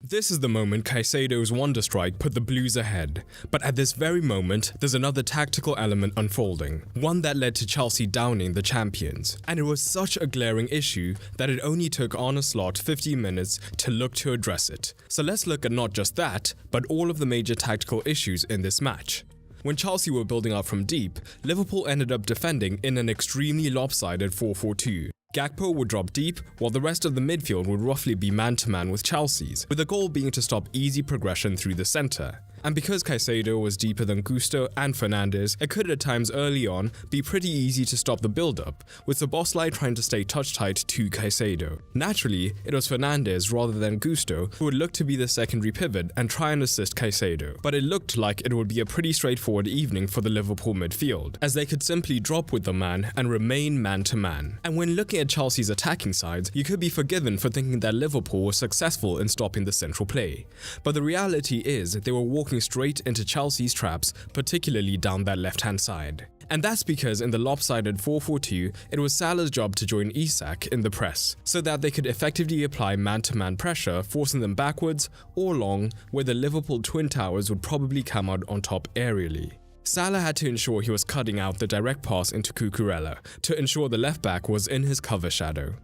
This is the moment Caicedo's wonder strike put the Blues ahead, but at this very moment, there's another tactical element unfolding, one that led to Chelsea downing the champions. And it was such a glaring issue that it only took Arne Slot 15 minutes to look to address it. So let's look at not just that, but all of the major tactical issues in this match. When Chelsea were building up from deep, Liverpool ended up defending in an extremely lopsided 4-4-2. Gakpo would drop deep, while the rest of the midfield would roughly be man-to-man with Chelsea's, with the goal being to stop easy progression through the centre. And because Caicedo was deeper than Gusto and Fernandes, it could at times early on be pretty easy to stop the build-up, with Szoboszlai trying to stay touch-tight to Caicedo. Naturally, it was Fernandes rather than Gusto who would look to be the secondary pivot and try and assist Caicedo, but it looked like it would be a pretty straightforward evening for the Liverpool midfield, as they could simply drop with the man and remain man-to-man. And when looking at Chelsea's attacking sides, you could be forgiven for thinking that Liverpool was successful in stopping the central play. But the reality is they were walking straight into Chelsea's traps, particularly down that left-hand side. And that's because in the lopsided 4-4-2, it was Salah's job to join Isak in the press, so that they could effectively apply man-to-man pressure, forcing them backwards or long, where the Liverpool Twin Towers would probably come out on top aerially. Salah had to ensure he was cutting out the direct pass into Cucurella to ensure the left-back was in his cover shadow.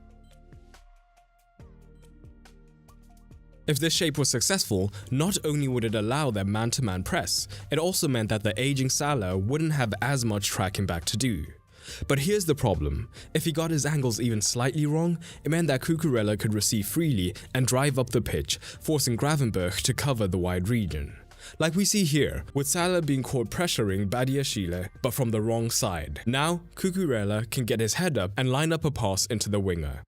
If this shape was successful, not only would it allow their man-to-man press, it also meant that the aging Salah wouldn't have as much tracking back to do. But here's the problem: if he got his angles even slightly wrong, it meant that Cucurella could receive freely and drive up the pitch, forcing Gravenberch to cover the wide region. Like we see here, with Salah being caught pressuring Badiashile, but from the wrong side. Now, Cucurella can get his head up and line up a pass into the winger.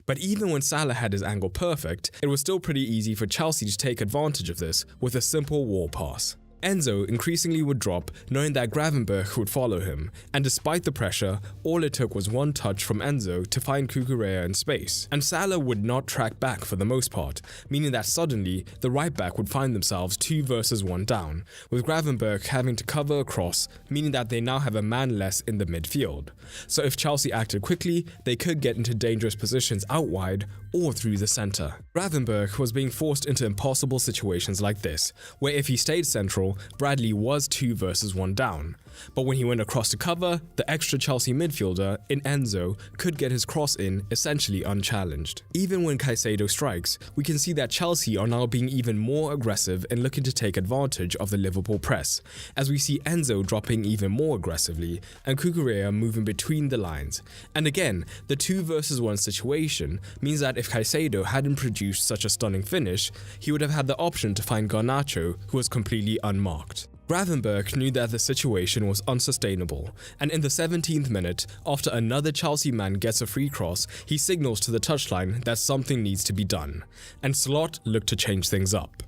But even when Salah had his angle perfect, it was still pretty easy for Chelsea to take advantage of this with a simple wall pass. Enzo increasingly would drop, knowing that Gravenberch would follow him, and despite the pressure, all it took was one touch from Enzo to find Cucurella in space, and Salah would not track back for the most part, meaning that suddenly the right back would find themselves 2 versus 1 down, with Gravenberch having to cover across, meaning that they now have a man less in the midfield. So if Chelsea acted quickly, they could get into dangerous positions out wide or through the centre. Gravenberch was being forced into impossible situations like this, where if he stayed central, Bradley was 2 versus 1 down. But when he went across to cover, the extra Chelsea midfielder in Enzo could get his cross in essentially unchallenged. Even when Caicedo strikes, we can see that Chelsea are now being even more aggressive and looking to take advantage of the Liverpool press, as we see Enzo dropping even more aggressively and Cucurella moving between the lines. And again, the 2 versus 1 situation means that if Caicedo hadn't produced such a stunning finish, he would have had the option to find Garnacho, who was completely unmarked. Gravenberch knew that the situation was unsustainable, and in the 17th minute, after another Chelsea man gets a free cross, he signals to the touchline that something needs to be done, and Slot looked to change things up.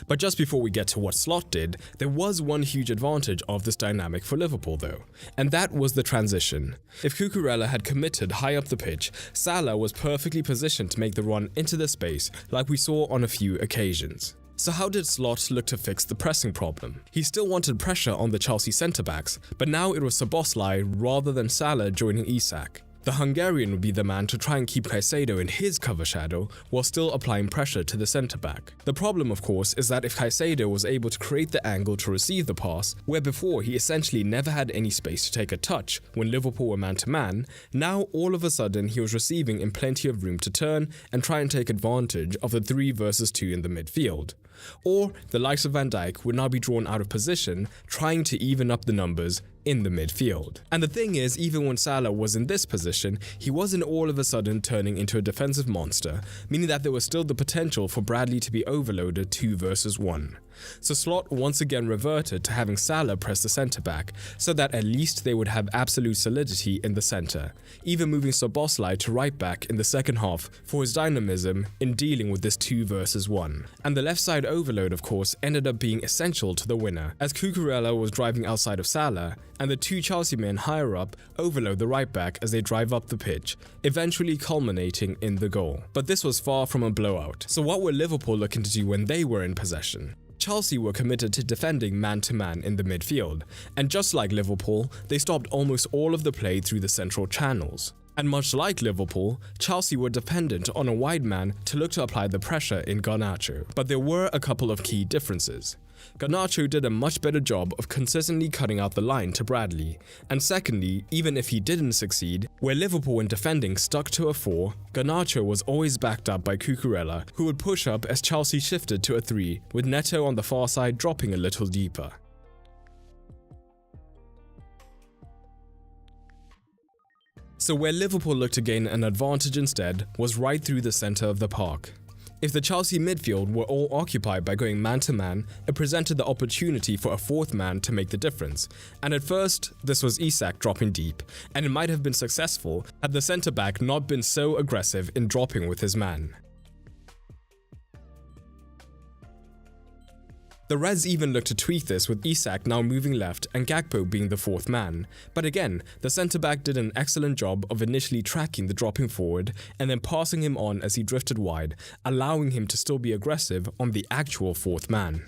But just before we get to what Slot did, there was one huge advantage of this dynamic for Liverpool though, and that was the transition. If Cucurella had committed high up the pitch, Salah was perfectly positioned to make the run into the space like we saw on a few occasions. So how did Slot look to fix the pressing problem? He still wanted pressure on the Chelsea centre-backs, but now it was Szoboszlai rather than Salah joining Isak. The Hungarian would be the man to try and keep Caicedo in his cover shadow while still applying pressure to the centre-back. The problem, of course, is that if Caicedo was able to create the angle to receive the pass, where before he essentially never had any space to take a touch when Liverpool were man-to-man, now all of a sudden he was receiving in plenty of room to turn and try and take advantage of the 3 versus 2 in the midfield. Or the likes of Van Dijk would now be drawn out of position, trying to even up the numbers in the midfield. And the thing is, even when Salah was in this position, he wasn't all of a sudden turning into a defensive monster, meaning that there was still the potential for Bradley to be overloaded 2 versus 1. So Slot once again reverted to having Salah press the centre-back, so that at least they would have absolute solidity in the centre, even moving Szoboszlai to right-back in the second half for his dynamism in dealing with this 2 versus 1. And the left side overload, of course, ended up being essential to the winner, as Cucurella was driving outside of Salah, and the 2 Chelsea men higher up overload the right-back as they drive up the pitch, eventually culminating in the goal. But this was far from a blowout, so what were Liverpool looking to do when they were in possession? Chelsea were committed to defending man-to-man in the midfield, and just like Liverpool, they stopped almost all of the play through the central channels. And much like Liverpool, Chelsea were dependent on a wide man to look to apply the pressure in Garnacho. But there were a couple of key differences. Garnacho did a much better job of consistently cutting out the line to Bradley, and secondly, even if he didn't succeed, where Liverpool in defending stuck to a 4, Garnacho was always backed up by Cucurella, who would push up as Chelsea shifted to a 3, with Neto on the far side dropping a little deeper. So where Liverpool looked to gain an advantage instead was right through the centre of the park. If the Chelsea midfield were all occupied by going man-to-man, it presented the opportunity for a fourth man to make the difference, and at first, this was Isak dropping deep, and it might have been successful had the centre-back not been so aggressive in dropping with his man. The Reds even looked to tweak this with Isak now moving left and Gakpo being the fourth man, but again, the centre-back did an excellent job of initially tracking the dropping forward and then passing him on as he drifted wide, allowing him to still be aggressive on the actual fourth man.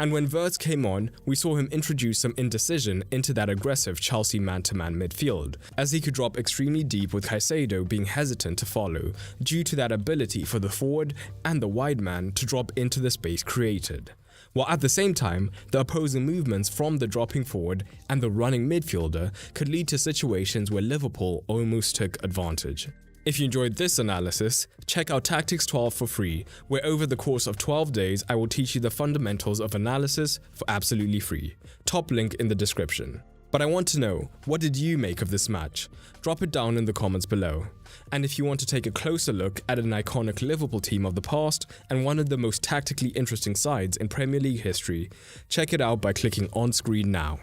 And when Wirtz came on, we saw him introduce some indecision into that aggressive Chelsea man-to-man midfield, as he could drop extremely deep with Caicedo being hesitant to follow, due to that ability for the forward and the wide man to drop into the space created. While at the same time, the opposing movements from the dropping forward and the running midfielder could lead to situations where Liverpool almost took advantage. If you enjoyed this analysis, check out Tactics 12 for free, where over the course of 12 days I will teach you the fundamentals of analysis for absolutely free. Top link in the description. But I want to know, what did you make of this match? Drop it down in the comments below. And if you want to take a closer look at an iconic Liverpool team of the past and one of the most tactically interesting sides in Premier League history, check it out by clicking on screen now.